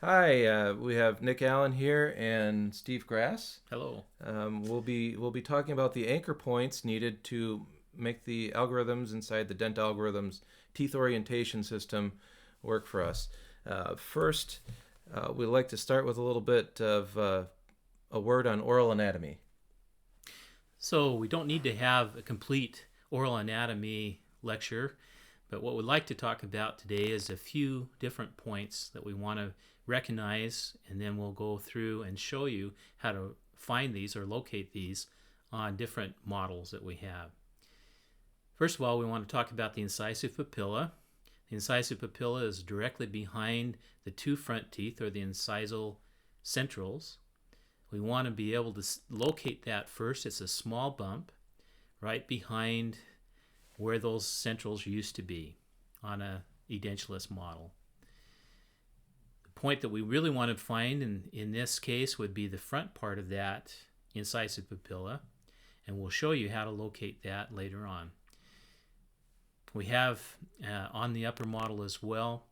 Hi, we have Nick Allen here and Steve Grass. Hello. We'll be talking about the anchor points needed to make the algorithms inside the DentAlgorithms teeth orientation system work for us. First, we'd like to start with a little bit of a word on oral anatomy. So we don't need to have a complete oral anatomy lecture, but what we'd like to talk about today is a few different points that we want to recognize, and then we'll go through and show you how to find these or locate these on different models that we have. First of all, we want to talk about the incisive papilla. The incisive papilla is directly behind the two front teeth, or the incisal centrals. We want to be able to locate that first. It's a small bump right behind where those centrals used to be on a edentulous model. The point that we really want to find in this case would be the front part of that incisive papilla, and we'll show you how to locate that later on. We have on the upper model as well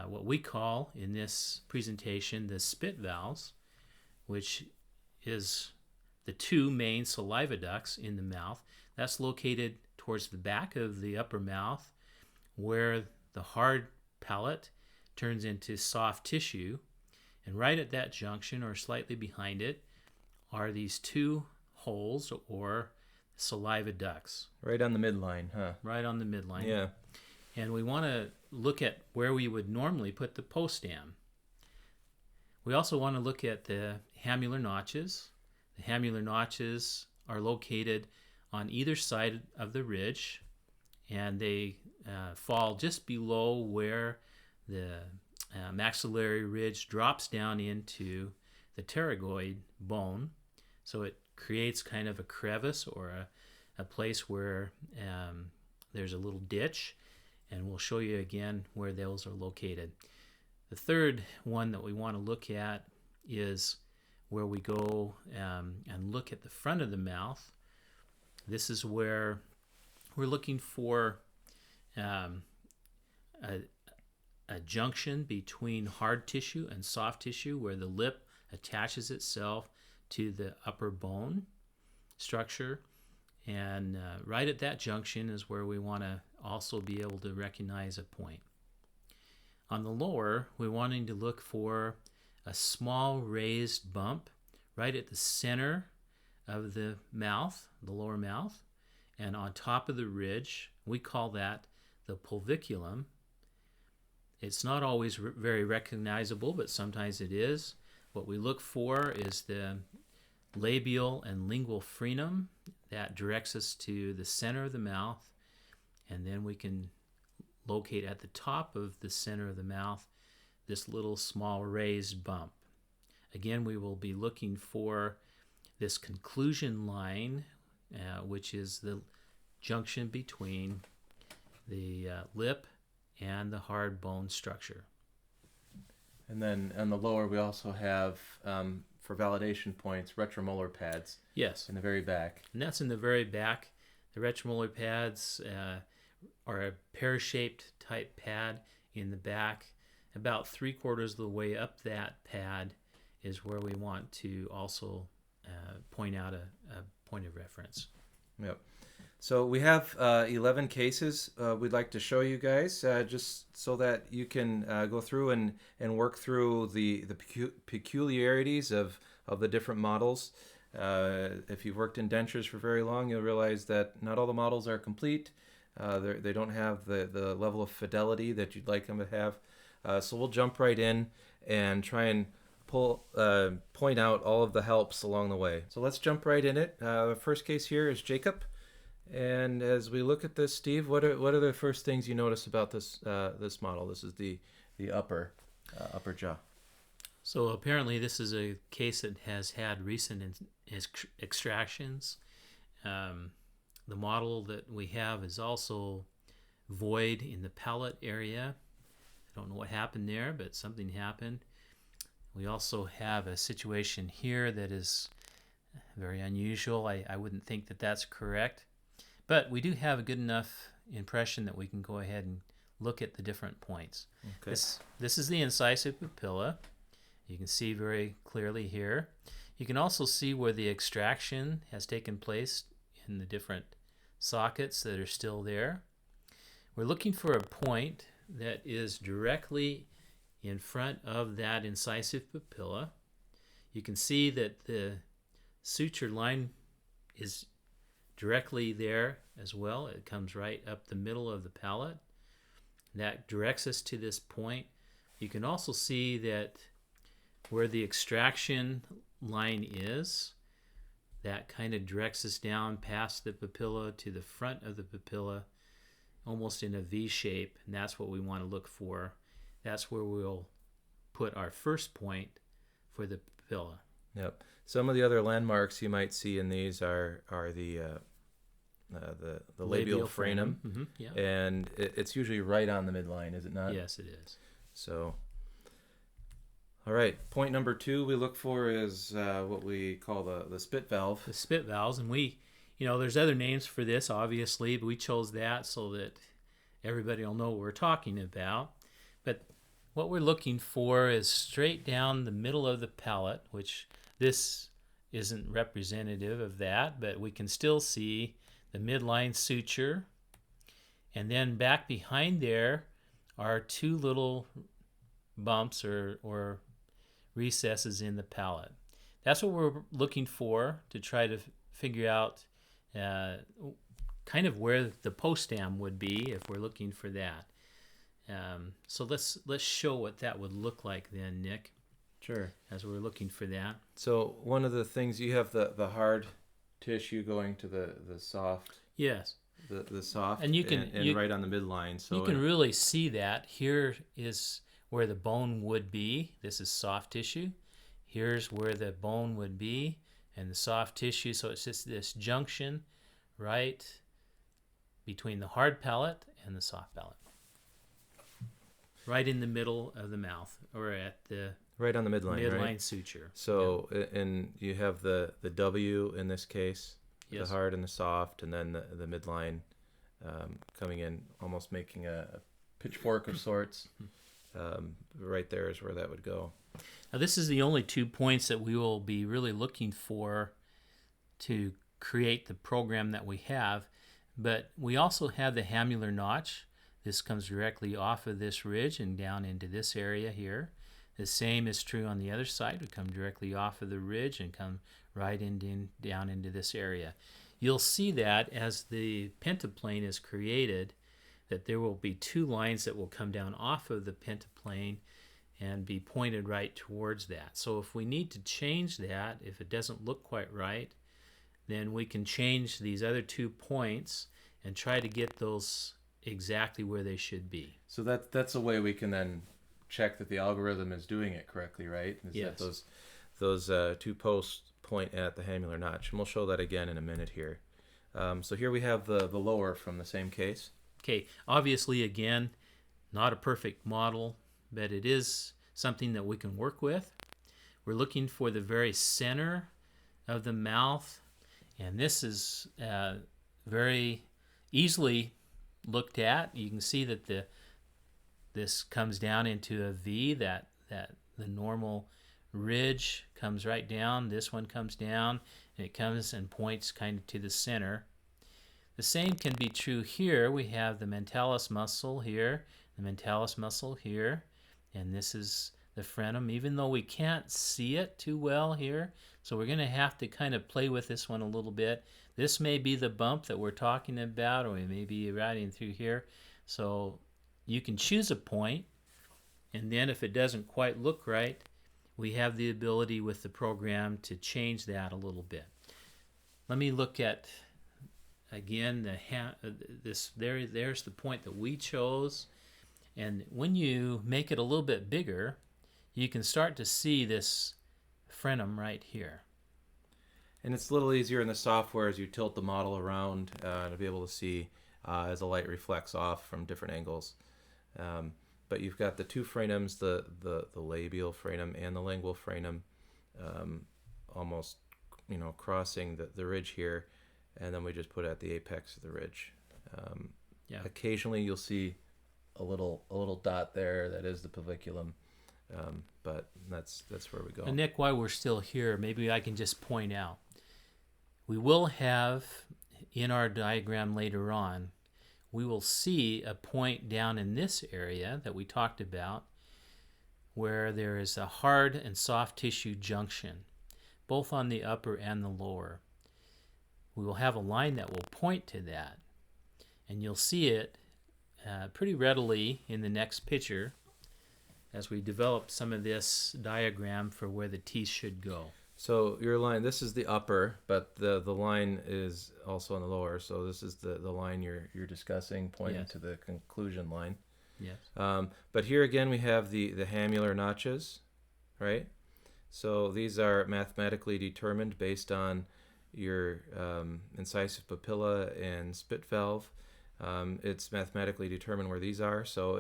what we call in this presentation the spit valves, which is the two main saliva ducts in the mouth. That's located towards the back of the upper mouth, where the hard palate turns into soft tissue. And right at that junction, or slightly behind it, are these two holes, or saliva ducts. Right on the midline, huh? Right on the midline. Yeah. And we want to look at where we would normally put the post-dam. We also want to look at the hamular notches. The hamular notches are located on either side of the ridge, and they fall just below where the maxillary ridge drops down into the pterygoid bone. So it creates kind of a crevice, or a place where there's a little ditch, and we'll show you again where those are located. The third one that we want to look at is where we go and look at the front of the mouth. This is where we're looking for a junction between hard tissue and soft tissue, where the lip attaches itself to the upper bone structure. And right at that junction is where we want to also be able to recognize a point. On the lower, we're wanting to look for a small raised bump right at the center of the mouth, the lower mouth, and on top of the ridge. We call that the pulviculum. It's not always very recognizable, but sometimes it is. What we look for is the labial and lingual frenum. That directs us to the center of the mouth, and then we can locate at the top of the center of the mouth this little small raised bump. Again, we will be looking for this conclusion line, which is the junction between the lip and the hard bone structure. And then on the lower, we also have, for validation points, retromolar pads. Yes. In the very back. And that's in the very back. The retromolar pads are a pear-shaped type pad in the back. About 3/4 of the way up that pad is where we want to also point out a point of reference. Yep. So we have 11 cases we'd like to show you guys, just so that you can go through and work through the peculiarities of the different models. If you've worked in dentures for very long, you'll realize that not all the models are complete. They don't have the level of fidelity that you'd like them to have. So we'll jump right in and try and point out all of the helps along the way. So let's jump right in it. The first case here is Jacob. And as we look at this, Steve, what are the first things you notice about this model? This is the upper jaw. So apparently this is a case that has had recent extractions. The model that we have is also void in the palate area. I don't know what happened there, but something happened. We also have a situation here that is very unusual. I wouldn't think that that's correct. But we do have a good enough impression that we can go ahead and look at the different points. Okay. This is the incisive papilla. You can see very clearly here. You can also see where the extraction has taken place in the different sockets that are still there. We're looking for a point that is directly in front of that incisive papilla. You can see that the suture line is directly there as well. It comes right up the middle of the palate. That directs us to this point. You can also see that where the extraction line is, that kind of directs us down past the papilla to the front of the papilla, almost in a V shape, and that's what we want to look for. That's where we'll put our first point for the papilla. Yep. Some of the other landmarks you might see in these are the labial frenum, Yeah. and it's usually right on the midline, is it not? Yes, it is. So, all right. Point number 2 we look for is what we call the spit valve. The spit valves, and there's other names for this, obviously, but we chose that so that everybody will know what we're talking about. But what we're looking for is straight down the middle of the palate, which this isn't representative of that, but we can still see the midline suture. And then back behind there are 2 little bumps or recesses in the palate. That's what we're looking for to try to figure out kind of where the post-stem would be if we're looking for that. So let's show what that would look like then, Nick. Sure. As we're looking for that. So one of the things, you have the hard tissue going to the soft. Yes. The soft, and you can right on the midline. So you can really see that. Here is where the bone would be. This is soft tissue. Here's where the bone would be and the soft tissue. So it's just this junction right between the hard palate and the soft palate. Right in the middle of the mouth, or at the right on the midline, right? Suture. So, and you have the W in this case, yes. The hard and the soft, and then the midline coming in, almost making a pitchfork of sorts. Right there is where that would go. Now, this is the only 2 points that we will be really looking for to create the program that we have, but we also have the hamular notch. This comes directly off of this ridge and down into this area here. The same is true on the other side. We come directly off of the ridge and come right down into this area. You'll see that as the pentaplane is created, that there will be 2 lines that will come down off of the pentaplane and be pointed right towards that. So if we need to change that, if it doesn't look quite right, then we can change these other 2 points and try to get those exactly where they should be. So that's a way we can then check that the algorithm is doing it correctly, right? Is yes. That those 2 posts point at the hamular notch, and we'll show that again in a minute here. So here we have the lower from the same case. Okay, obviously again, not a perfect model, but it is something that we can work with. We're looking for the very center of the mouth, and this is very easily looked at. You can see that this comes down into a V, that the normal ridge comes right down, this one comes down, and it comes and points kind of to the center. The same can be true here. We have the mentalis muscle here, the mentalis muscle here, and this is the frenum, even though we can't see it too well here. So we're going to have to kind of play with this one a little bit. This may be the bump that we're talking about, or we may be riding through here. So you can choose a point, and then if it doesn't quite look right, we have the ability with the program to change that a little bit. Let me look at again there's the point that we chose, and when you make it a little bit bigger, you can start to see this frenum right here. And it's a little easier in the software as you tilt the model around to be able to see as the light reflects off from different angles. But you've got the 2 frenums, the labial frenum and the lingual frenum, almost crossing the ridge here, and then we just put at the apex of the ridge. Occasionally you'll see a little dot there that is the paviculum, but that's where we go. And Nick, while we're still here, maybe I can just point out, we will have in our diagram later on, we will see a point down in this area that we talked about where there is a hard and soft tissue junction, both on the upper and the lower. We will have a line that will point to that, and you'll see it pretty readily in the next picture as we develop some of this diagram for where the teeth should go. So your line, this is the upper, but the line is also on the lower. So this is the line you're discussing, pointing Yes. to the conclusion line. Yes. But here again we have the hamular notches, right? So these are mathematically determined based on your incisive papilla and spit valve. It's mathematically determined where these are. So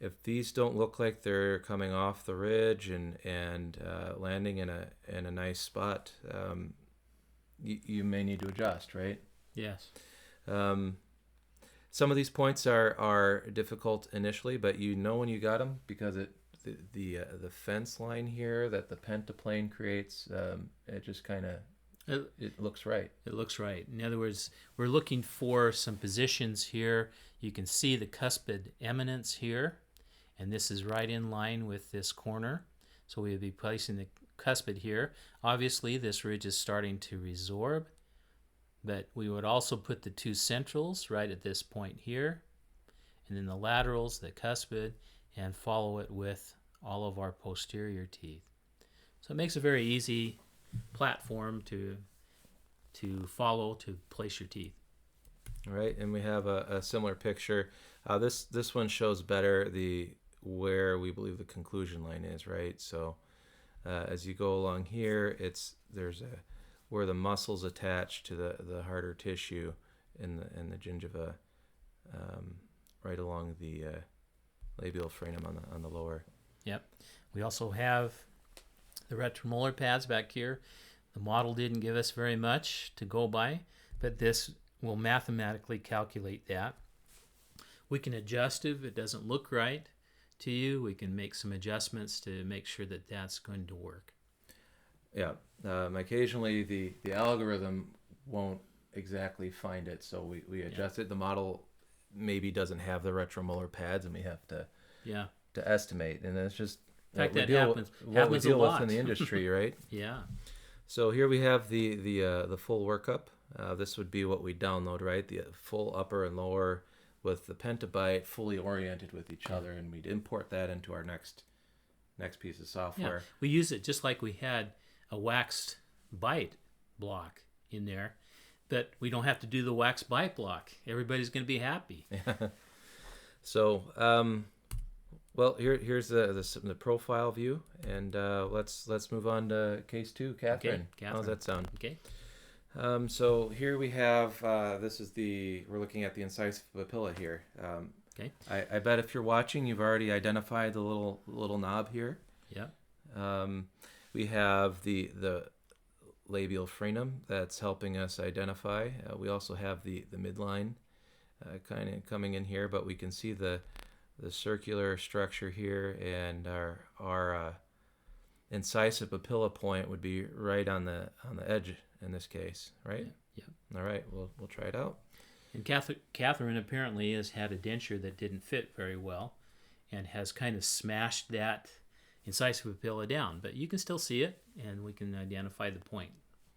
if these don't look like they're coming off the ridge and landing in a nice spot, you may need to adjust, right? Yes. Some of these points are difficult initially, but you know when you got them because the fence line here that the pentaplane creates, it just kind of it looks right. It looks right. In other words, we're looking for some positions here. You can see the cuspid eminence here, and this is right in line with this corner. So we would be placing the cuspid here. Obviously, this ridge is starting to resorb, but we would also put the two centrals right at this point here, and then the laterals, the cuspid, and follow it with all of our posterior teeth. So it makes a very easy platform to follow to place your teeth. All right, and we have a similar picture. This one shows better where we believe the conclusion line is, right? So as you go along here, there's where the muscles attach to the harder tissue in the gingiva, right along the labial frenum on the lower. Yep. We also have the retromolar pads back here. The model didn't give us very much to go by, but this will mathematically calculate that. We can adjust if it doesn't look right to you. We can make some adjustments to make sure that that's going to work. Yeah. Occasionally the algorithm won't exactly find it, so we adjust it. The model maybe doesn't have the retromolar pads, and we have to estimate. And it's just in fact, what we happens a deal lot with in the industry, right? Yeah. So here we have the full workup. This would be what we download, right? The full upper and lower with the pentabyte fully oriented with each other, and we'd import that into our next piece of software. Yeah. We use it just like we had a waxed bite block in there, but we don't have to do the waxed bite block. Everybody's going to be happy. So, well, here's the profile view, and let's move on to case 2, Catherine. Okay, Catherine. How's that sound? Okay. So here we have we're looking at the incisive papilla here. Okay. I bet if you're watching, you've already identified the little knob here. Yeah. We have the labial frenum that's helping us identify. We also have the midline kind of coming in here, but we can see the circular structure here, and our incisive papilla point would be right on the edge in this case, right? Yeah. All right, we'll try it out. And Catherine apparently has had a denture that didn't fit very well and has kind of smashed that incisive papilla down, but you can still see it, and we can identify the point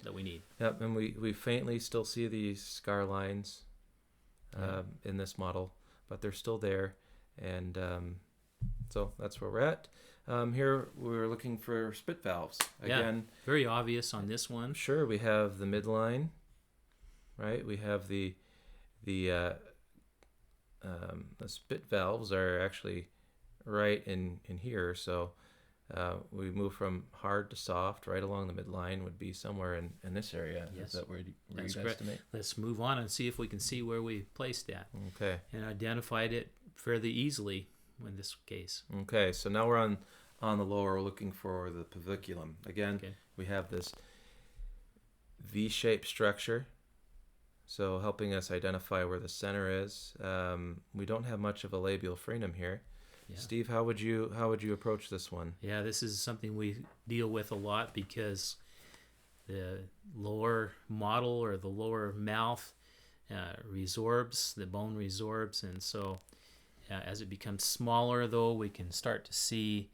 that we need. Yep, and we faintly still see these scar lines in this model, but they're still there, and so that's where we're at. Here we're looking for spit valves. Again, very obvious on this one. Sure, we have the midline, right? We have the spit valves are actually right in here, so we move from hard to soft right along the midline would be somewhere in this area. Yes. Is that where That's you correct. estimate? Let's move on and see if we can see where we placed that. Okay. And identified it fairly easily in this case. Okay, so now we're on the lower. We're looking for the paviculum. Again, Okay. we have this V-shaped structure. so helping us identify where the center is. We don't have much of a labial frenum here. Yeah. Steve, how would you approach this one? Yeah, this is something we deal with a lot because the lower model or the lower mouth resorbs, the bone resorbs, and so as it becomes smaller, though, we can start to see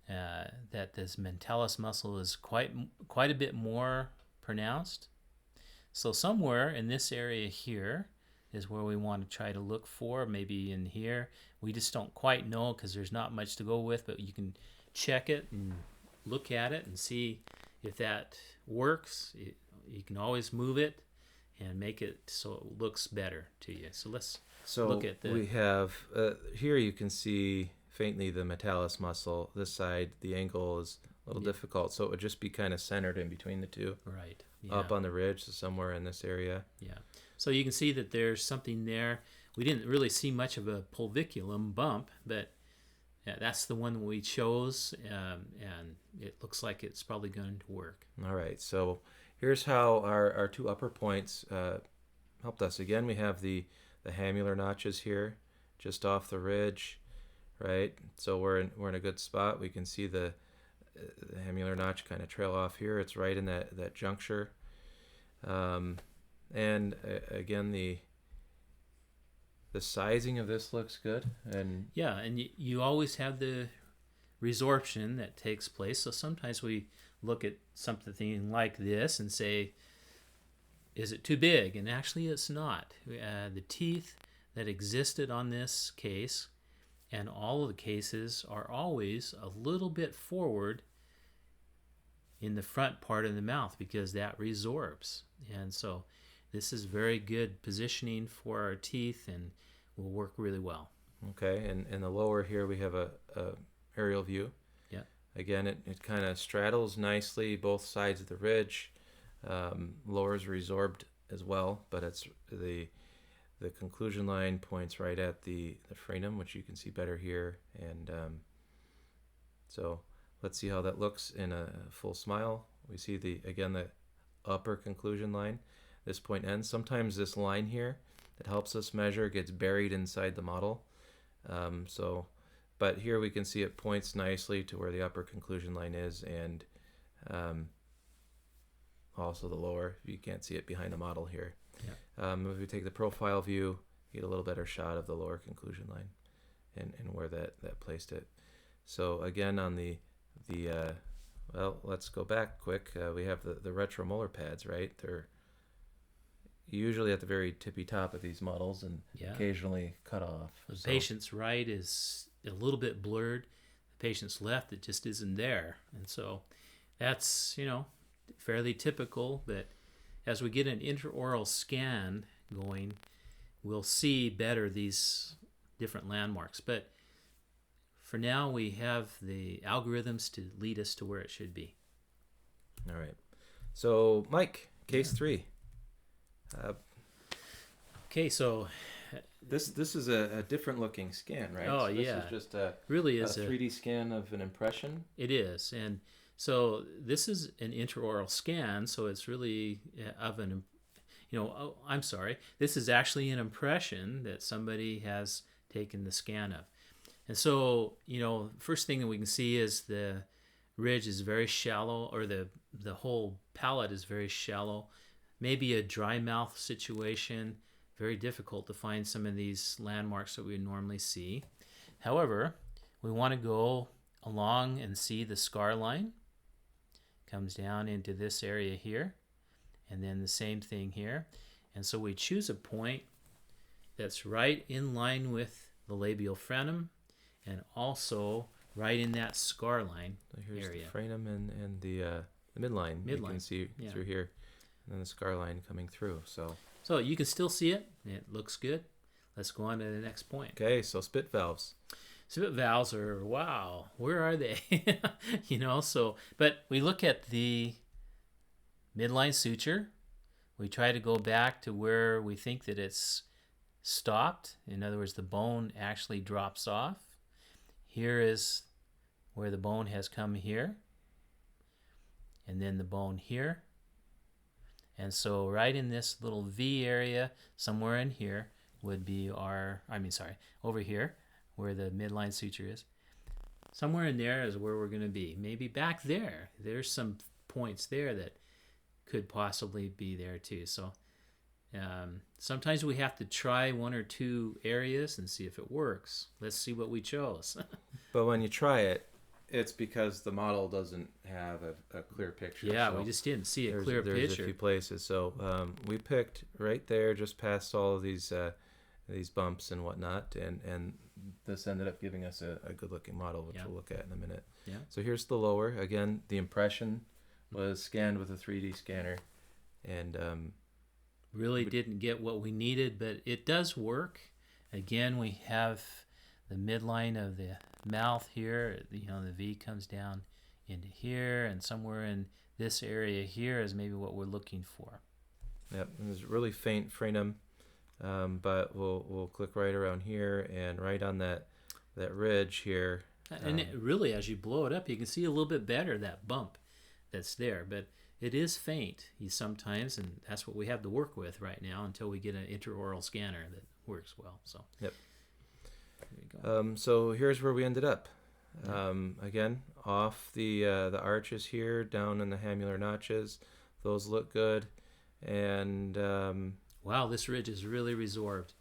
that this mentalis muscle is quite a bit more pronounced. So somewhere in this area here is where we want to try to look for, maybe in here. We just don't quite know because there's not much to go with, but you can check it and look at it and see if that works. You can always move it and make it so it looks better to you. So let's look at the... we have, here you can see faintly the mentalis muscle. This side, the angle is a little difficult, so it would just be kind of centered in between the two. Right. Yeah. Up on the ridge, so somewhere in this area. Yeah. So you can see that there's something there. We didn't really see much of a pulviculum bump, but that's the one we chose, and it looks like it's probably going to work. All right, so here's how our two upper points helped us. Again, we have the hamular notches here, just off the ridge, right? So we're in a good spot. We can see the hamular notch kind of trail off here. It's right in that juncture. And again, the sizing of this looks good. And yeah, and you always have the resorption that takes place. So sometimes we look at something like this and say, is it too big? And actually it's not. The teeth that existed on this case and all of the cases are always a little bit forward in the front part of the mouth because that resorbs. And so this is very good positioning for our teeth and will work really well. Okay, and in the lower here we have a aerial view. Yeah. Again, it kind of straddles nicely both sides of the ridge. Lower is resorbed as well, but it's the conclusion line points right at the frenum, which you can see better here. And so let's see how that looks in a full smile. We see the upper conclusion line. This point ends. Sometimes this line here that helps us measure gets buried inside the model. But here we can see it points nicely to where the upper conclusion line is, and also the lower. You can't see it behind the model here. Yeah. If we take the profile view, you get a little better shot of the lower conclusion line and where that placed it. So again, on well, let's go back quick. We have the retromolar pads, right? They're usually at the very tippy top of these models and occasionally cut off. The patient's right is a little bit blurred. The patient's left, it just isn't there. And so that's, fairly typical, but as we get an intraoral scan going, we'll see better these different landmarks. But for now, we have the algorithms to lead us to where it should be. All right. So, Mike, case 3. Okay, so this is a different looking scan, right? Oh, so this yeah. is just a 3D scan of an impression. It is, and so this is an intraoral scan, so it's really of an, I'm sorry, this is actually an impression that somebody has taken the scan of. And so, first thing that we can see is the ridge is very shallow, or the whole palate is very shallow. Maybe a dry mouth situation, very difficult to find some of these landmarks that we normally see. However, we want to go along and see the scar line. Comes down into this area here, and then the same thing here. And so we choose a point that's right in line with the labial frenum and also right in that scar line here's area. The frenum and the midline. You can see through here, and then the scar line coming through. So you can still see it. It looks good. Let's go on to the next point. Okay, so spit valves. Spit valves are, wow, where are they? But we look at the midline suture. We try to go back to where we think that it's stopped. In other words, the bone actually drops off. Here is where the bone has come here, and then the bone here, And so right in this little V area, somewhere in here would be our, over here where the midline suture is. Somewhere in there is where we're going to be. Maybe back there, there's some points there that could possibly be there too. So sometimes we have to try one or two areas and see if it works. Let's see what we chose. But when you try it, it's because the model doesn't have a clear picture. Yeah, so we just didn't see a clear there's picture. a few places. So we picked right there, just past all of these bumps and whatnot, and this ended up giving us a good looking model, which we'll look at in a minute. Yeah. So here's the lower. Again, the impression was scanned with a 3D scanner, and really didn't get what we needed, but it does work. Again, we have the midline of the mouth here. You know, the V comes down into here, and somewhere in this area here is maybe what we're looking for. Yep, there's really faint frenum, but we'll click right around here and right on that ridge here. And it really, as you blow it up, you can see a little bit better that bump that's there, but it is faint sometimes, and that's what we have to work with right now until we get an intraoral scanner that works well. So yep. There you go. So here's where we ended up. Again, off the arches here, down in the hamular notches. Those look good. And wow, this ridge is really resorbed.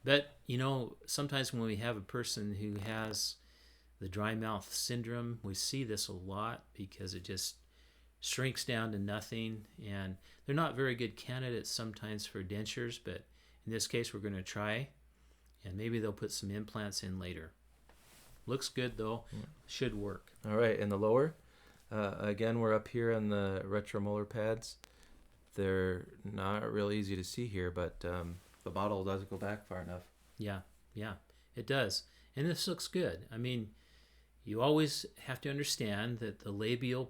But, you know, sometimes when we have a person who has the dry mouth syndrome, we see this a lot because it just shrinks down to nothing. And they're not very good candidates sometimes for dentures, but in this case, we're going to try. And maybe they'll put some implants in later. Looks good, though. Yeah. Should work. All right, in the lower, again, we're up here on the retromolar pads. They're not real easy to see here, but the model does go back far enough. Yeah, it does. And this looks good. I mean, you always have to understand that the labial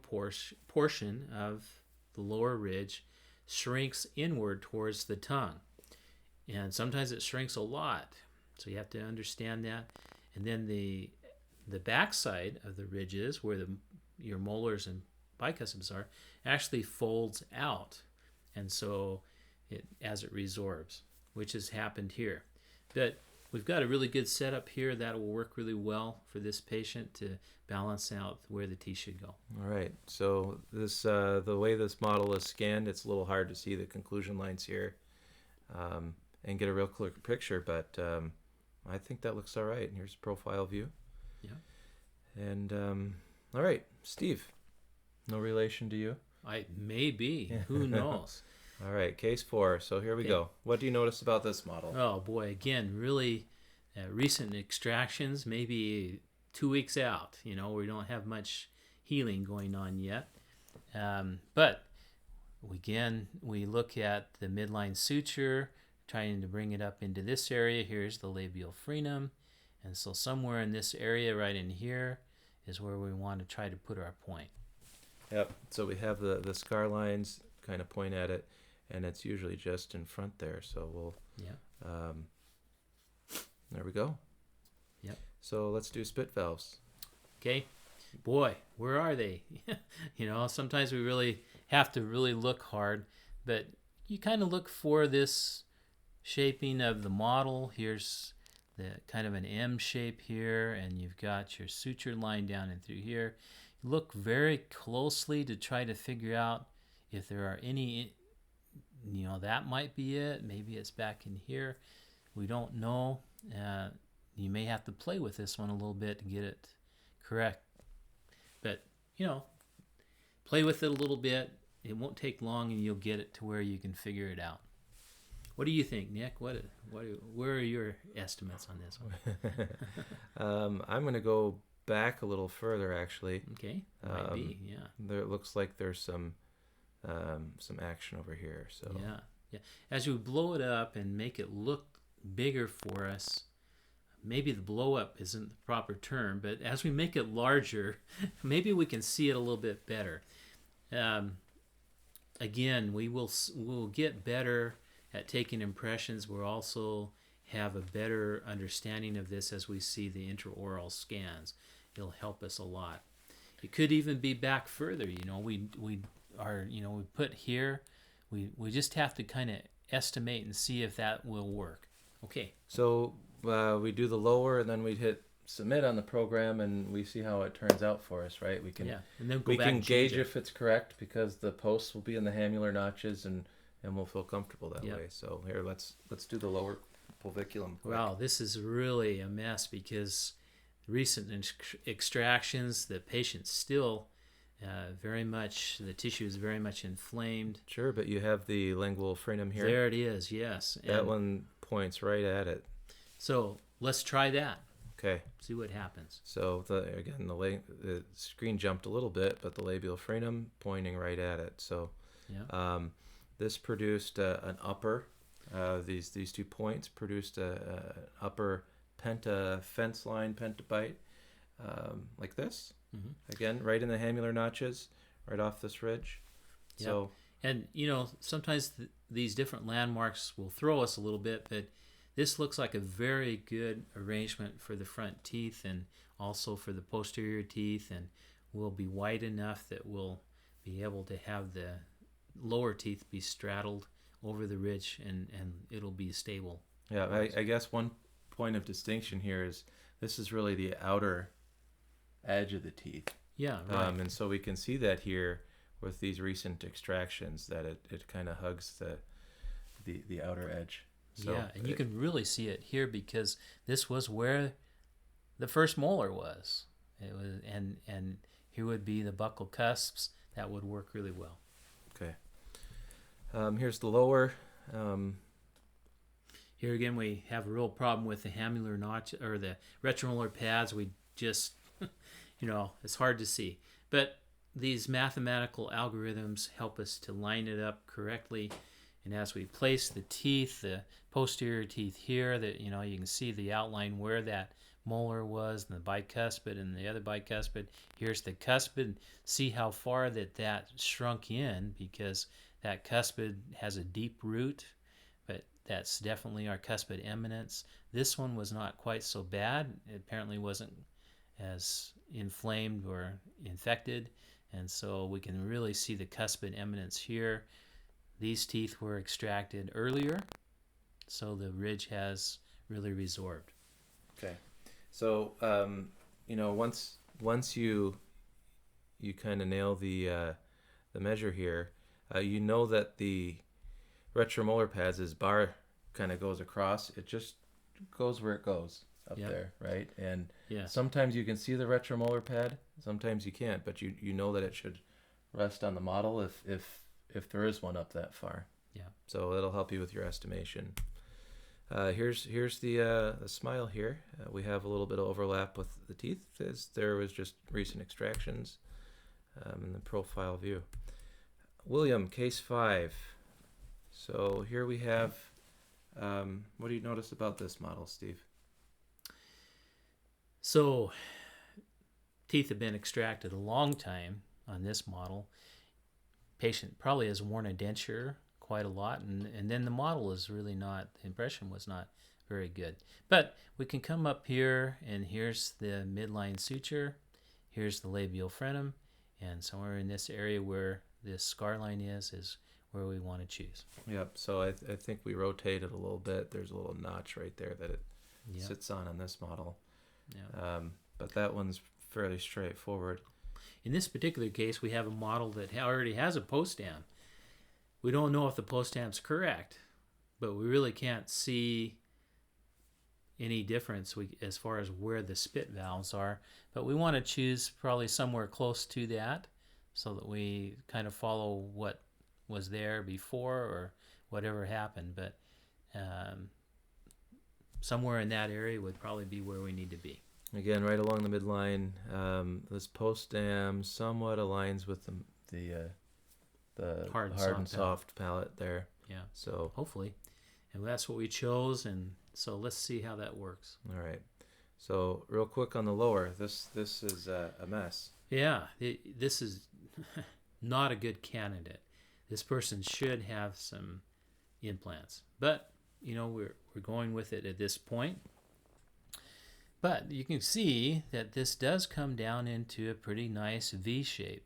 portion of the lower ridge shrinks inward towards the tongue. And sometimes it shrinks a lot. So you have to understand that. And then the back side of the ridges, where your molars and bicuspids are, actually folds out. And so as it resorbs, which has happened here. But we've got a really good setup here that will work really well for this patient to balance out where the teeth should go. All right. So this the way this model is scanned, it's a little hard to see the conclusion lines here and get a real clear picture, but I think that looks all right. And here's a profile view. Yeah. And all right, Steve, no relation to you? I may be. Who knows? All right, case 4. So here we go. What do you notice about this model? Oh boy, again, really recent extractions, maybe 2 weeks out. You know, we don't have much healing going on yet. But again, we look at the midline suture, trying to bring it up into this area. Here's the labial frenum. And so somewhere in this area right in here is where we want to try to put our point. Yep. So we have the scar lines kind of point at it, and it's usually just in front there. So we'll, there we go. Yep. So let's do spit valves. Okay. Boy, where are they? You know, sometimes we really have to really look hard, but you kind of look for this shaping of the model. Here's the kind of an M shape here, and you've got your suture line down and through here. Look very closely to try to figure out if there are any, you know, that might be it. Maybe it's back in here. We don't know. You may have to play with this one a little bit to get it correct. But, you know, play with it a little bit. It won't take long, and you'll get it to where you can figure it out. What do you think, Nick? Where are your estimates on this one? I'm going to go back a little further, actually. Okay, might be, yeah. It looks like there's some action over here. So yeah. As we blow it up and make it look bigger for us, maybe the blow up isn't the proper term, but as we make it larger, maybe we can see it a little bit better. Again, we'll get better at taking impressions. We'll also have a better understanding of this as we see the intraoral scans. It'll help us a lot. It could even be back further. You know, we put here, we just have to kind of estimate and see if that will work. Okay. So we do the lower, and then we hit submit on the program, and we see how it turns out for us, right? We can and then we back can and gauge change it. if it's correct because the posts will be in the hammular notches, and we'll feel comfortable that way. So here, let's do the lower pulviculum quick. Wow, this is really a mess because recent extractions, the patient still very much, the tissue is very much inflamed. Sure, but you have the lingual frenum here. There it is, yes. That one points right at it. So let's try that. Okay. See what happens. So the screen jumped a little bit, but the labial frenum pointing right at it. So this produced an upper. These 2 points produced an upper fence line pentabite, like this. Again, right in the hammular notches, right off this ridge. Yep. So, and sometimes these different landmarks will throw us a little bit, but this looks like a very good arrangement for the front teeth and also for the posterior teeth, and will be wide enough that we'll be able to have the lower teeth be straddled over the ridge, and it'll be stable. Yeah, I guess one point of distinction here is this is really the outer edge of the teeth. Yeah, right. And so we can see that here with these recent extractions that it kind of hugs the outer edge. So yeah, and you can really see it here because this was where the first molar was. It was, and here would be the buccal cusps. That would work really well. Okay. Here's the lower. Here again, we have a real problem with the hammular notch or the retromolar pads. We just, it's hard to see. But these mathematical algorithms help us to line it up correctly. And as we place the teeth, the posterior teeth here, that you can see the outline where that molar was, and the bicuspid and the other bicuspid. Here's the cuspid. See how far that shrunk in, because that cuspid has a deep root, but that's definitely our cuspid eminence. This one was not quite so bad. It apparently wasn't as inflamed or infected, and so we can really see the cuspid eminence here. These teeth were extracted earlier, so the ridge has really resorbed. Okay. So, once you kind of nail the measure here, you know that the retromolar pads, as bar kind of goes across, it just goes where it goes up there, right? And sometimes you can see the retromolar pad, sometimes you can't, but you know that it should rest on the model if there is one up that far. Yeah. So that'll help you with your estimation. Here's the smile here. We have a little bit of overlap with the teeth, as there was just recent extractions in the profile view. William, case 5. So here we have, what do you notice about this model, Steve? So teeth have been extracted a long time on this model. Patient probably has worn a denture quite a lot, and then the model is really not, the impression was not very good. But we can come up here, and here's the midline suture, here's the labial frenum, and somewhere in this area where this scar line is where we want to choose. Yep, so I think we rotate it a little bit. There's a little notch right there that it sits on this model. Yeah. But that one's fairly straightforward. In this particular case, we have a model that already has a post dam. We don't know if the post dam's correct, but we really can't see any difference as far as where the spit valves are. But we want to choose probably somewhere close to that so that we kind of follow what was there before or whatever happened. But somewhere in that area would probably be where we need to be. Again, right along the midline, this post dam somewhat aligns with the hard and soft palate there. Yeah. So hopefully, and that's what we chose, and so let's see how that works. All right. So real quick on the lower, this is a mess. Yeah, this is not a good candidate. This person should have some implants, but we're going with it at this point. But you can see that this does come down into a pretty nice V shape.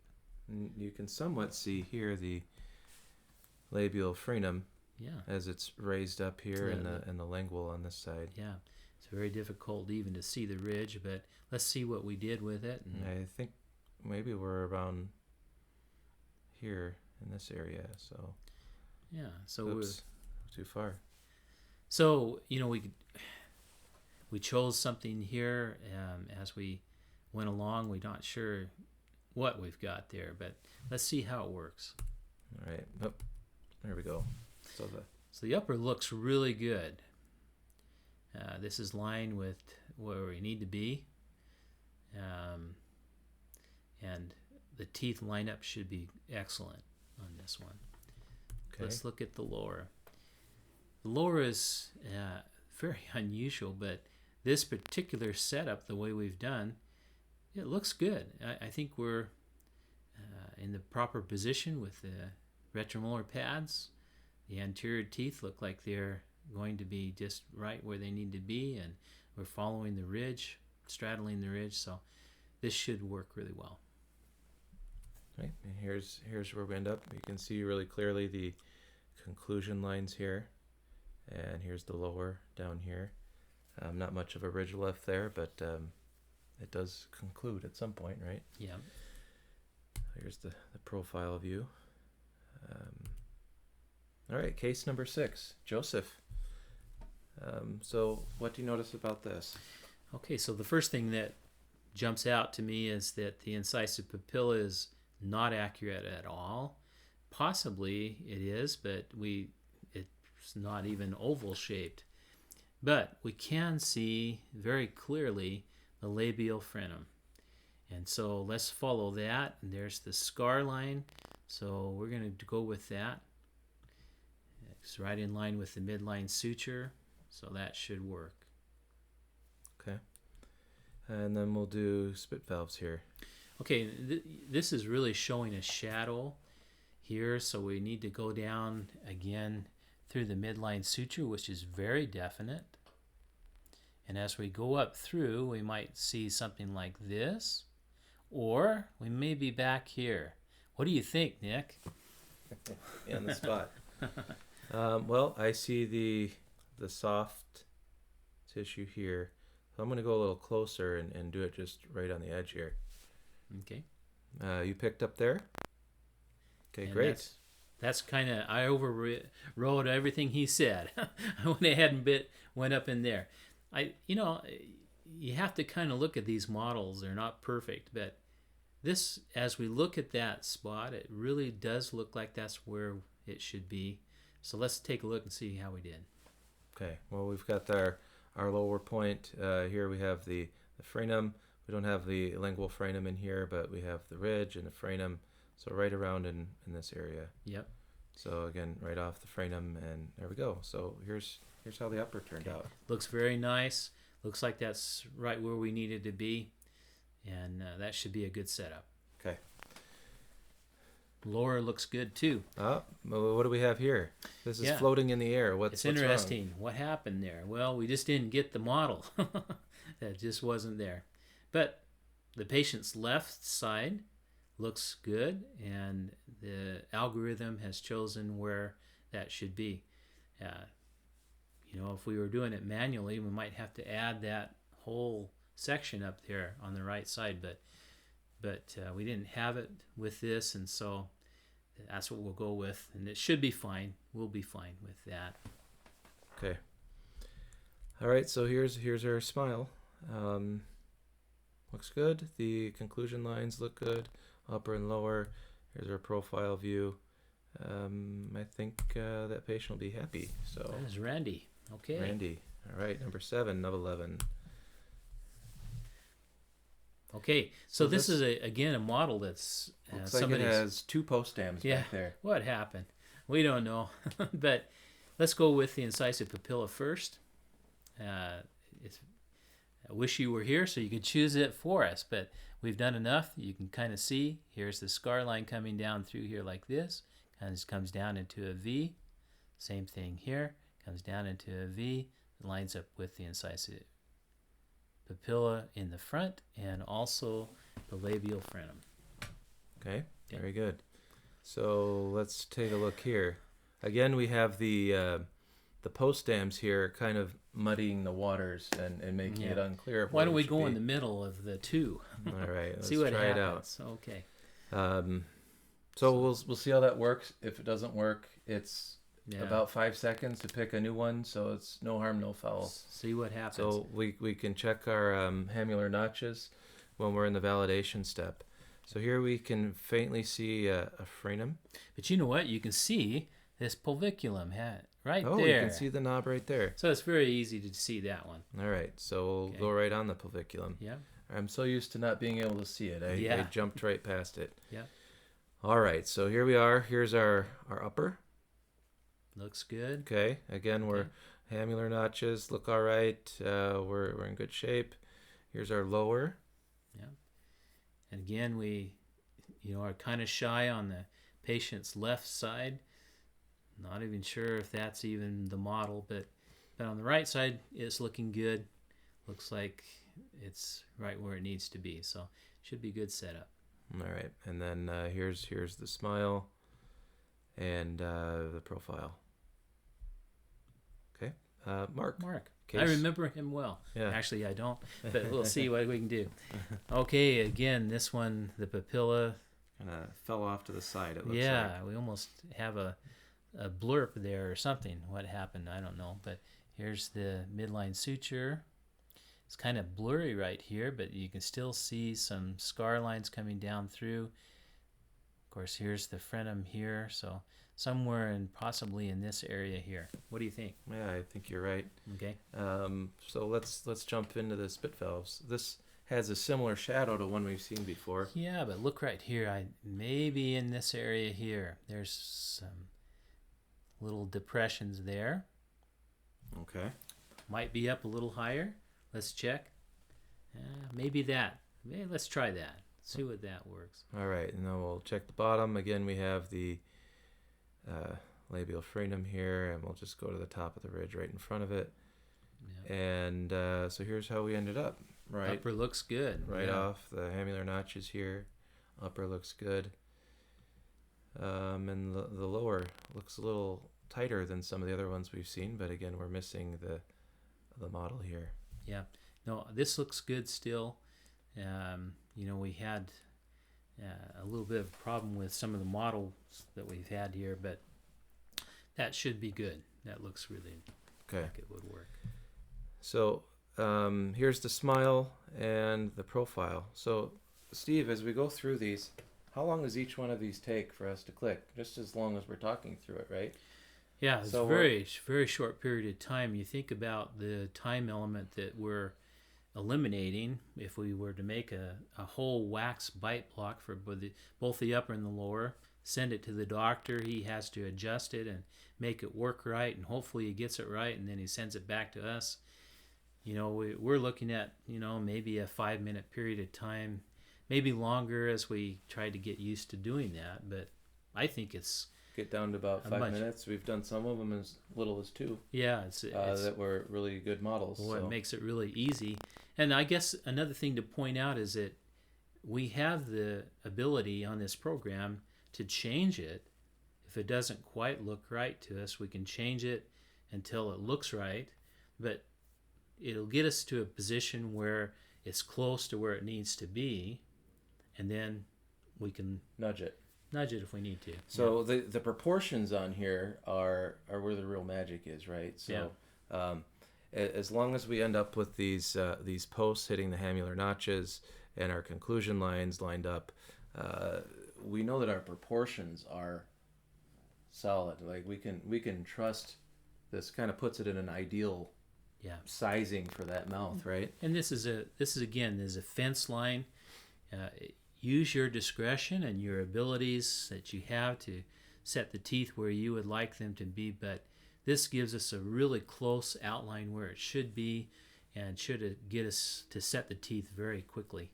You can somewhat see here labial frenum Yeah. as it's raised up here The- in the lingual on this side. Yeah. It's very difficult even to see the ridge, but let's see what we did with it. And I think maybe we're around here in this area. So yeah. So oops, too far. So we chose something here as we went along. We're not sure what we've got there, but let's see how it works. All right. Oh, there we go. So the upper looks really good. This is lined with where we need to be, and the teeth lineup should be excellent on this one. okay. Let's look at the lower. The lower is very unusual, but this particular setup, the way we've done, it looks good. I think we're in the proper position with the retromolar pads. The anterior teeth look like they're going to be just right where they need to be, and we're following the ridge, straddling the ridge, so this should work really well. Right, and here's where we end up. You can see really clearly the conclusion lines here, and here's the lower down here. Not much of a ridge left there, but it does conclude at some point, right? Yeah. Here's the profile view. All right, case number 6, Joseph. So what do you notice about this? Okay, so the first thing that jumps out to me is that the incisive papilla is not accurate at all. Possibly it is, but it's not even oval shaped. But we can see very clearly the labial frenum. And so let's follow that. And there's the scar line. So we're going to go with that. It's right in line with the midline suture. So that should work. Okay. And then we'll do spit valves here. Okay, this is really showing a shadow here. So we need to go down again through the midline suture, which is very definite. And as we go up through, we might see something like this, or we may be back here. What do you think, Nick? On the spot. Well, I see the soft tissue here. So I'm going to go a little closer and do it just right on the edge here. Okay. You picked up there? Okay, And great. That's kind of, I overrode everything he said. I went ahead and went up in there. You have to kind of look at these models. They're not perfect, but this, as we look at that spot, it really does look like that's where it should be. So let's take a look and see how we did. Okay, well, we've got our lower point. Here we have the frenum. We don't have the lingual frenum in here, but we have the ridge and the frenum. So right around in this area. Yep. So again, right off the frenum, and there we go. So here's how the upper turned out. Looks very nice. Looks like that's right where we needed to be, and that should be a good setup. Okay. Lower looks good too. What do we have here? This is Yeah. floating in the air. What's interesting. What happened there? Well, we just didn't get the model. That just wasn't there. But the patient's left side looks good, and the algorithm has chosen where that should be. If we were doing it manually, we might have to add that whole section up there on the right side, but we didn't have it with this, and so that's what we'll go with, and it should be fine. We'll be fine with that. Okay. All right, so here's our smile. Looks good. The conclusion lines look good, upper and lower. Here's our profile view. I think that patient will be happy. So That is Randy. Okay. Randy. All right, number 7 of 11. Okay, so this is again a model that's Looks like it has 2 post dams back there. What happened? We don't know, but let's go with the incisive papilla first. I wish you were here so you could choose it for us, but we've done enough. You can kind of see here's the scar line coming down through here like this. Kind of comes down into a V. Same thing here. Comes down into a V. It lines up with the incisive papilla in the front and also the labial frenum. Okay, very good. So let's take a look here. again, we have the post dams here kind of muddying the waters and making it unclear. Of Why don't it we should go be. in the middle of the two? All right, let's See what try happens. it out. Okay. So we'll see how that works. If it doesn't work, it's Yeah. about 5 seconds to pick a new one, so it's no harm, no foul. See what happens. So we can check our hamular notches when we're in the validation step. So here we can faintly see a frenum. But you know what? You can see this pulviculum right Oh, there. you can see the knob right there. So it's very easy to see that one. All right, so we'll Okay. go right on the pulviculum. Yeah. I'm so used to not being able to see it. I Yeah. jumped right past it. Yeah. All right, so here we are. Here's our upper. Looks good. Okay, again, we're hamular notches look all right. We're in good shape. Here's our lower. Yeah. And again, we are kind of shy on the patient's left side. Not even sure if that's even the model, but on the right side, it's looking good. Looks like it's right where it needs to be. So should be good setup. All right, and then here's the smile and the profile. Okay, Mark. I remember him well. Yeah. Actually, I don't, but we'll see what we can do. Okay, again, this one, the papilla. Kind of fell off to the side, it looks Yeah, we almost have a blurb there or something. What happened, I don't know. But here's the midline suture. It's kind of blurry right here, but you can still see some scar lines coming down through. Of course, here's the frenum here, so somewhere in possibly in this area here. What do you think? like. Yeah, I think you're right. Okay. So let's jump into the spit valves. This has a similar shadow to one we've seen before. Yeah, but look right here. Maybe in this area here, there's some little depressions there. Okay. Might be up a little higher. Let's check. Maybe that. Let's try that. See what that works. All right, and then we'll check the bottom. Again, we have the labial frenum here, and we'll just go to the top of the ridge right in front of it. Yeah. And so here's how we ended up. Right. Upper looks good. Right Yeah. off the hamular notches here. Upper looks good. And the lower looks a little tighter than some of the other ones we've seen, but again, we're missing the model here. Yeah. No, this looks good still. We had a little bit of a problem with some of the models that we've had here, but that should be good. That looks really like it would work. So here's the smile and the profile. So Steve, as we go through these, how long does each one of these take for us to click? Just as long as we're talking through it, right? Yeah, it's So a very short period of time. You think about the time element that we're eliminating. If we were to make a whole wax bite block for both the upper and the lower, send it to the doctor, he has to adjust it and make it work right, and hopefully he gets it right, and then he sends it back to us. We're looking at maybe a 5-minute period of time, maybe longer as we try to get used to doing that, but I think it's Get down to about 5 minutes. We've done some of them as little as 2. Yeah, it's that were really good models. Well, it makes it really easy. And I guess another thing to point out is that we have the ability on this program to change it. If it doesn't quite look right to us, we can change it until it looks right. But it'll get us to a position where it's close to where it needs to be, and then we can nudge it if we need to. So the proportions on here are where the real magic is, right? So as long as we end up with these posts hitting the hamular notches and our conclusion lines lined up, we know that our proportions are solid. Like we can trust. This kind of puts it in an ideal sizing for that mouth, right? And this is again a fence line. Use your discretion and your abilities that you have to set the teeth where you would like them to be, but this gives us a really close outline where it should be, and should get us to set the teeth very quickly.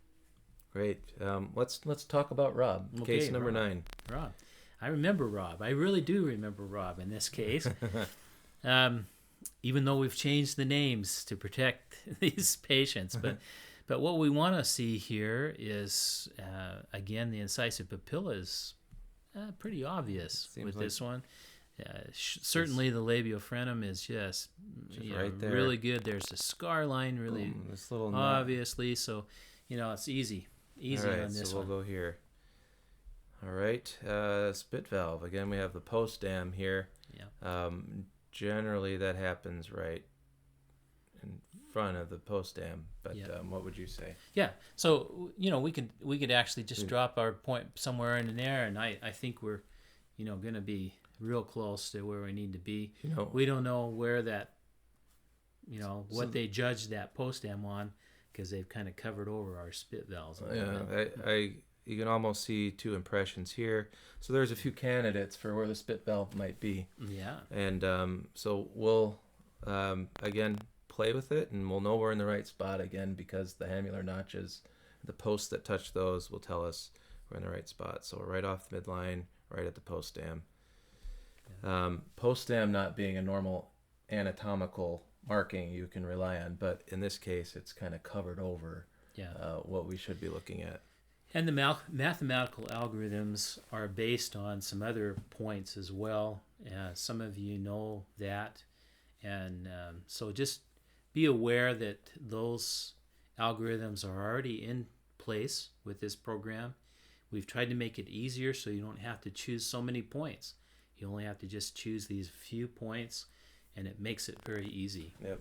Great. Let's talk about Rob. Okay, Case number 9. Rob. I remember Rob. I really do remember Rob in this case. Even though we've changed the names to protect these patients, but what we want to see here is, again, the incisive papilla is pretty obvious with this one. Certainly the labiophrenium is just right there. really good. There's a scar line really Boom, this little obviously, so it's easy All right, on this so we'll go here. All right, spit valve. Again, we have the post dam here. Yeah. Generally, that happens right in front of the post dam. But what would you say? Yeah. So we could actually just drop our point somewhere in there, and I think we're going to be real close to where we need to be. We don't know where that what they judged that post dam on, because they've kind of covered over our spit valves a little bit. You can almost see two impressions here. So there's a few candidates for where the spit valve might be. Yeah. And so we'll, again, play with it, and we'll know we're in the right spot again, because the hamular notches, the posts that touch those will tell us we're in the right spot. So we're right off the midline, right at the post dam. Yeah. Post dam not being a normal anatomical marking you can rely on, but in this case it's kind of covered over what we should be looking at. And the mathematical algorithms are based on some other points as well. Some of you know that. And so just be aware that those algorithms are already in place with this program. We've tried to make it easier so you don't have to choose so many points. You only have to just choose these few points, and it makes it very easy. Yep.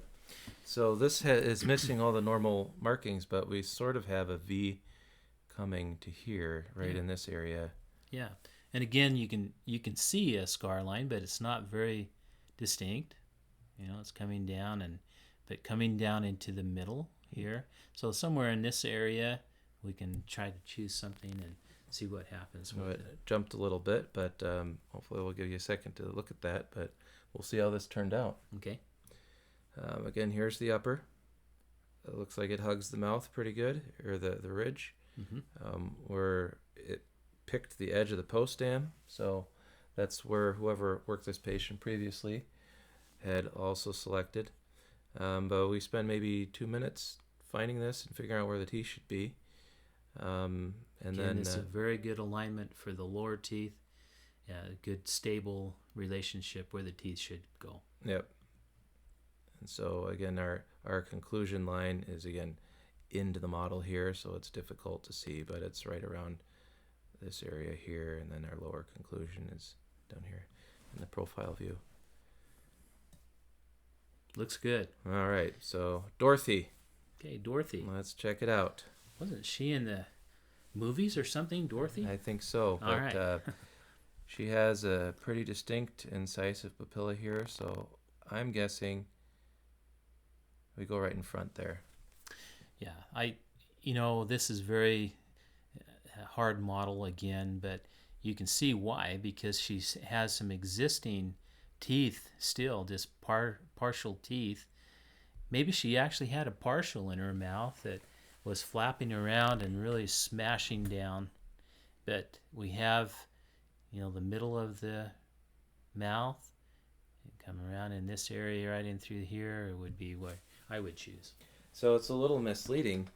So this is missing all the normal markings, but we sort of have a V coming to here, right in this area. Yeah, and again, you can see a scar line, but it's not very distinct. It's coming down but coming down into the middle here. So somewhere in this area, we can try to choose something and see what happens. So it jumped a little bit, but hopefully we'll give you a second to look at that. But we'll see how this turned out. Okay. Again, here's the upper. It looks like it hugs the mouth pretty good, or the ridge. Mm-hmm. Where it picked the edge of the post dam, so that's where whoever worked this patient previously had also selected. But we spent maybe 2 minutes finding this and figuring out where the teeth should be. And then it's a very good alignment for the lower teeth. A good stable relationship where the teeth should go. Yep. And so again, our conclusion line is again into the model here, so it's difficult to see, but it's right around this area here, and then our lower conclusion is down here in the profile view. Looks good. All right, so Dorothy. Okay, Dorothy. Let's check it out. Wasn't she in the movies or something, Dorothy? I think so. All right. She has a pretty distinct incisive papilla here, so I'm guessing we go right in front there. Yeah, this is very hard model again, but you can see why, because she has some existing teeth still, just partial teeth. Maybe she actually had a partial in her mouth that was flapping around and really smashing down. But we have, the middle of the mouth, come around in this area right in through here, it would be what I would choose. So it's a little misleading,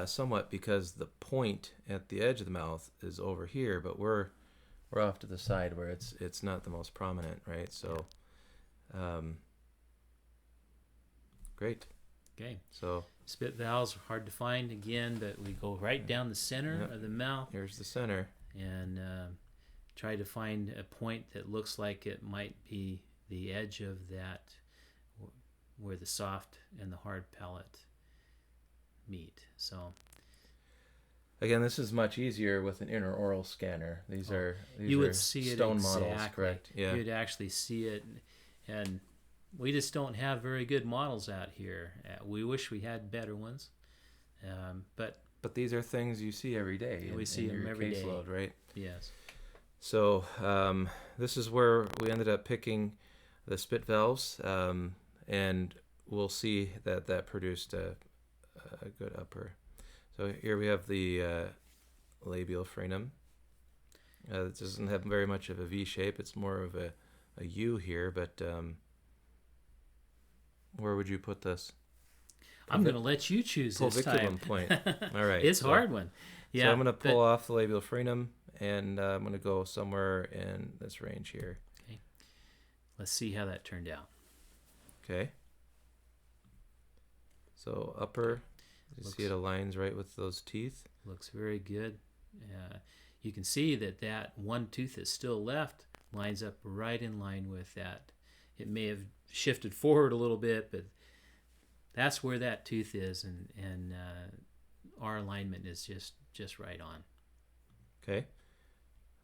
somewhat, because the point at the edge of the mouth is over here, but we're off to the side where it's not the most prominent, right? So, great. Okay. So spit valves are hard to find again, but we go right down the center of the mouth. Here's the center, and try to find a point that looks like it might be the edge of that, where the soft and the hard palate meet. So again, this is much easier with an intraoral scanner. These are you would see stone it exactly. models, correct? Yeah, you'd actually see it, and we just don't have very good models out here. We wish we had better ones, but these are things you see every day. We see them every day. Caseload, right? Yes. So this is where we ended up picking the spit valves, and we'll see that produced a good upper. So here we have the labial frenum. It doesn't have very much of a V shape. It's more of a U here, but where would you put this? I'm going to let you choose this time. Point. All right. It's a hard one. Yeah. So I'm going to pull off the labial frenum, and I'm going to go somewhere in this range here. Okay. let's see how that turned out. Okay. So upper, you see it aligns right with those teeth. Looks very good. You can see that that one tooth that's still left lines up right in line with that. It may have shifted forward a little bit, but that's where that tooth is, and our alignment is just right on. Okay.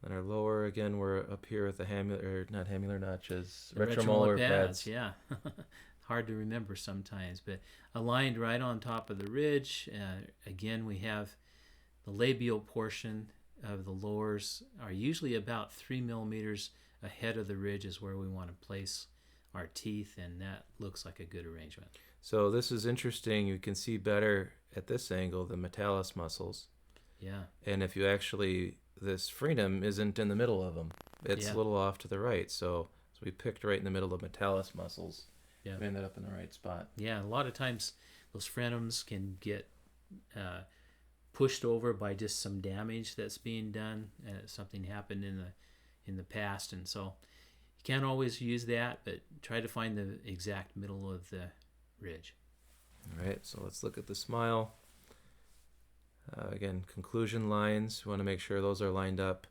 And our lower, again, we're up here with the not hamular notches, The retromolar pads. yeah. Hard to remember sometimes, but aligned right on top of the ridge. Again, we have the labial portion of the lowers are usually about 3 millimeters ahead of the ridge is where we want to place our teeth, and that looks like a good arrangement. So this is interesting. You can see better at this angle the metalis muscles. Yeah. And if you actually, this frenum isn't in the middle of them. It's a little off to the right. So we picked right in the middle of metalis muscles. Yeah. We ended up in the right spot. Yeah, a lot of times those frenums can get pushed over by just some damage that's being done. Something happened in the past, and so you can't always use that, but try to find the exact middle of the ridge. All right, so let's look at the smile. Again, conclusion lines. We want to make sure those are lined up.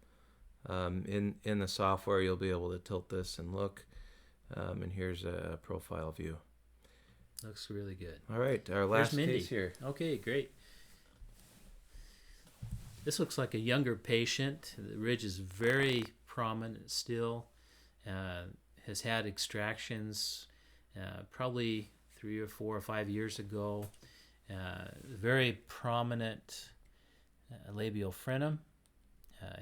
In the software, you'll be able to tilt this and look. And here's a profile view. Looks really good. All right, our last Mindy. case here. Okay, great. This looks like a younger patient. The ridge is very prominent still. Has had extractions probably 3 or 4 or 5 years ago. Very prominent labial frenum.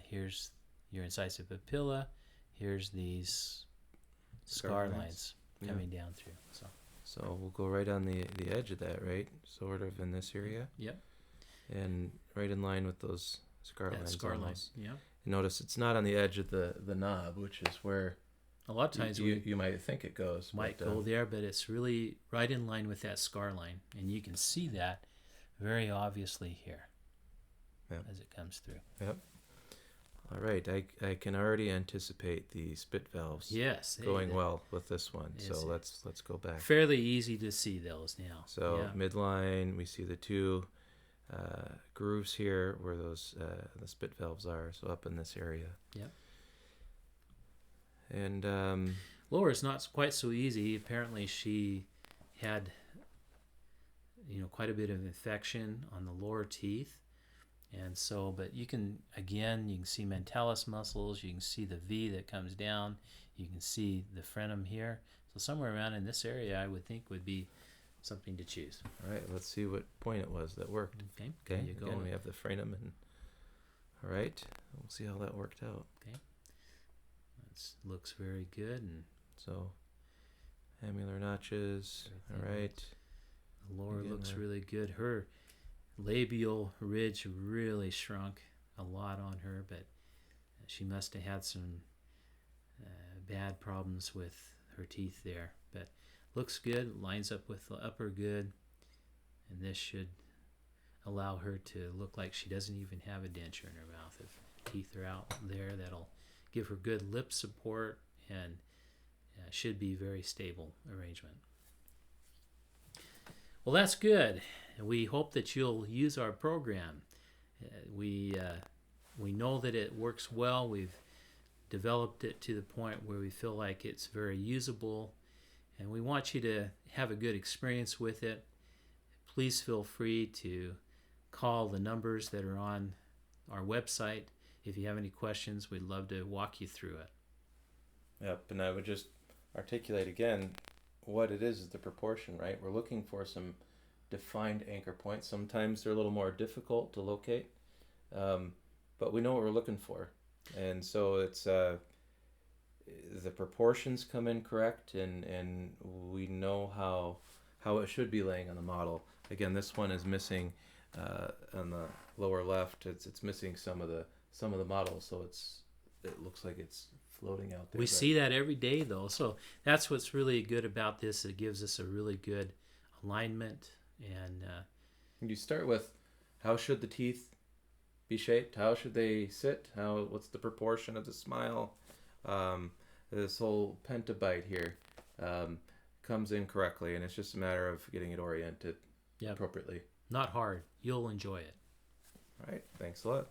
Here's your incisive papilla. Here's these scar lines coming down through. So we'll go right on the edge of that, right? Sort of in this area. Yep. And right in line with those scar lines. Scar lines. Yeah. You notice it's not on the edge of the knob, which is where a lot of times you might think it goes. Might go there, but it's really right in line with that scar line, and you can see that very obviously here as it comes through. Yep. All right, I can already anticipate the spit valves. Yes, going well with this one. So let's go back. Fairly easy to see those now. So midline, we see the two grooves here where those the spit valves are. So up in this area. Yep. And lower is not quite so easy. Apparently, she had quite a bit of infection on the lower teeth. And so, but you can see mentalis muscles, you can see the V that comes down, you can see the frenum here. So somewhere around in this area, I would think would be something to choose. All right, let's see what point it was that worked. Okay, there you go. Again, we have the frenum, and all right, we'll see how that worked out. Okay, that looks very good. And so, hamular notches, all right. The lower looks really good. Her labial ridge really shrunk a lot on her, but she must have had some bad problems with her teeth there. But looks good, lines up with the upper good, and this should allow her to look like she doesn't even have a denture in her mouth. If teeth are out there, that'll give her good lip support and should be very stable arrangement. Well, that's good. We hope that you'll use our program. We know that it works well. We've developed it to the point where we feel like it's very usable, and we want you to have a good experience with it. Please feel free to call the numbers that are on our website. If you have any questions, we'd love to walk you through it. Yep, and I would just articulate again what it is the proportion, right? We're looking for some defined anchor points. Sometimes they're a little more difficult to locate, but we know what we're looking for. And so it's the proportions come in correct, and we know how it should be laying on the model. Again, this one is missing on the lower left. It's missing some of the model, so it looks like it's floating out there. We see that every day, though, so that's what's really good about this. It gives us a really good alignment. And you start with how should the teeth be shaped? How should they sit? What's the proportion of the smile? this whole pentabyte here comes in correctly, and it's just a matter of getting it oriented Yep. appropriately. Not hard. You'll enjoy it. All right, thanks a lot.